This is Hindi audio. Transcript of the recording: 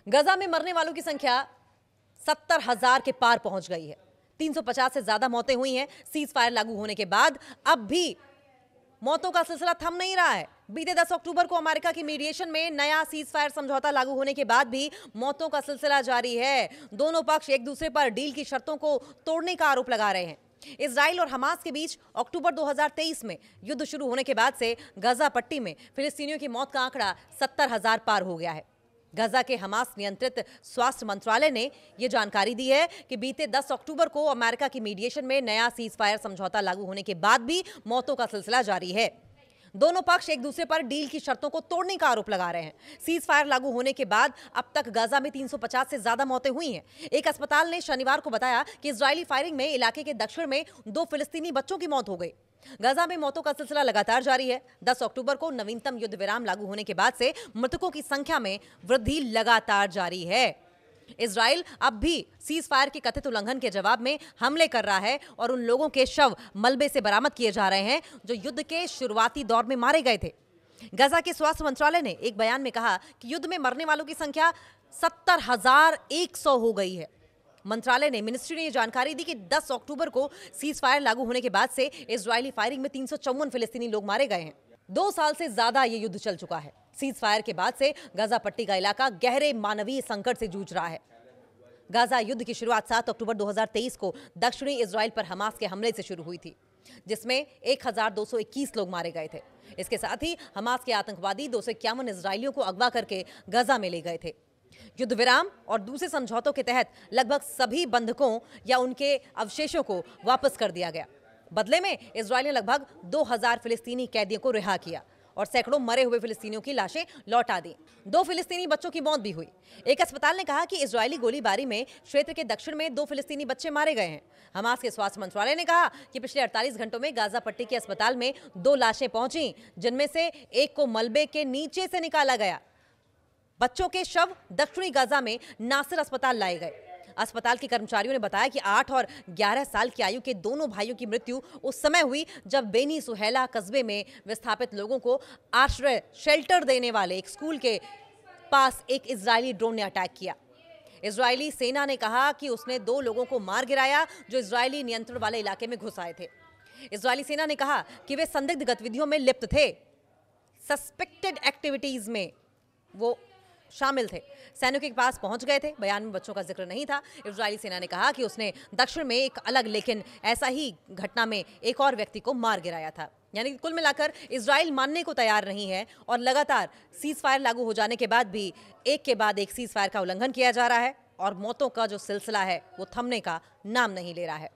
गजा में मरने वालों की संख्या 70,000 के पार पहुंच गई है। 350 से ज्यादा मौतें हुई हैं। सीज फायर लागू होने के बाद अब भी मौतों का सिलसिला थम नहीं रहा है। बीते 10 अक्टूबर को अमेरिका की मीडिएशन में नया सीज फायर समझौता लागू होने के बाद भी मौतों का सिलसिला जारी है। दोनों पक्ष एक दूसरे पर डील की शर्तों को तोड़ने का आरोप लगा रहे हैं। इजराइल और हमास के बीच अक्टूबर 2023 में युद्ध शुरू होने के बाद से गजा पट्टी में फिलिस्तीनियों की मौत का आंकड़ा 70,000 पार हो गया है। गजा के हमास नियंत्रित स्वास्थ्य मंत्रालय ने यह जानकारी दी है कि बीते 10 अक्टूबर को अमेरिका की मीडिएशन में नया सीज फायर समझौता लागू होने के बाद भी मौतों का सिलसिला जारी है। दोनों पक्ष एक दूसरे पर डील की शर्तों को तोड़ने का आरोप लगा रहे हैं। सीज फायर लागू होने के बाद अब तक गाजा में 350 से ज्यादा मौतें हुई हैं। एक अस्पताल ने शनिवार को बताया कि इजरायली फायरिंग में इलाके के दक्षिण में 2 फिलिस्तीनी बच्चों की मौत हो गई। गजा में मौतों का सिलसिला लगातार जारी है। 10 अक्टूबर को नवीनतम युद्ध विराम लागू होने के बाद से मृतकों की संख्या में वृद्धि लगातार जारी है। इजराइल अब भी सीज फायर के कथित उल्लंघन के जवाब में हमले कर रहा है और उन लोगों के शव मलबे से बरामद किए जा रहे हैं जो युद्ध के शुरुआती दौर में मारे गए थे। गजा के स्वास्थ्य मंत्रालय ने एक बयान में कहा कि युद्ध में मरने वालों की संख्या 70,100 हो गई है। मंत्रालय ने मिनिस्ट्री ने यह जानकारी दी कि 10 अक्टूबर को सीज फायर लागू होने के बाद से इजरायली फायरिंग में 354 फिलिस्तीनी लोग मारे गए हैं। 2 साल से ज्यादा यह युद्ध चल चुका है। सीज फायर के बाद से गाजा पट्टी का इलाका गहरे मानवीय संकट से जूझ रहा है। गाजा युद्ध की शुरुआत 7 अक्टूबर 2023 को दक्षिणी इजराइल पर हमास के हमले से शुरू हुई थी, जिसमें 1221 लोग मारे गए थे। इसके साथ ही हमास के आतंकवादी 251 इजरायलियों को अगवा करके गाजा में ले गए थे। युद्ध विराम और दूसरे समझौतों के तहत लगभग सभी बंधकों या उनके अवशेषों को वापस कर दिया गया। बदले में इजराइल ने लगभग 2000 फिलिस्तीनी कैदियों को रिहा किया और सैकड़ों मरे हुए फिलिस्तीनियों की लाशें लौटा दी। 2 फिलिस्तीनी बच्चों की मौत भी हुई। एक अस्पताल ने कहा कि इजरायली गोलीबारी में क्षेत्र के दक्षिण में 2 फिलिस्तीनी बच्चे मारे गए हैं। हमास के स्वास्थ्य मंत्रालय ने कहा कि पिछले 48 घंटों में गाजा पट्टी के अस्पताल में 2 लाशें पहुंची, जिनमें से एक को मलबे के नीचे से निकाला गया। बच्चों के शव दक्षिणी गाजा में नासिर अस्पताल लाए गए। अस्पताल के कर्मचारियों ने बताया कि 8 और 11 साल की आयु के दोनों भाइयों की मृत्यु उस समय हुई जब बेनी सुहेला कस्बे में विस्थापित लोगों को आश्रय शेल्टर देने वाले एक स्कूल के पास एक इजरायली ड्रोन ने अटैक किया। इजरायली सेना ने कहा कि उसने 2 लोगों को मार गिराया जो इजरायली नियंत्रण वाले इलाके में घुस आए थे। इजरायली सेना ने कहा कि वे संदिग्ध गतिविधियों में लिप्त थे। सस्पेक्टेड एक्टिविटीज में वो शामिल थे। सैनिकों के पास पहुंच गए थे। बयान में बच्चों का जिक्र नहीं था। इजरायली सेना ने कहा कि उसने दक्षिण में एक अलग लेकिन ऐसा ही घटना में एक और व्यक्ति को मार गिराया था। यानी कि कुल मिलाकर इजराइल मानने को तैयार नहीं है और लगातार सीज फायर लागू हो जाने के बाद भी एक के बाद एक सीज फायर का उल्लंघन किया जा रहा है और मौतों का जो सिलसिला है वो थमने का नाम नहीं ले रहा है।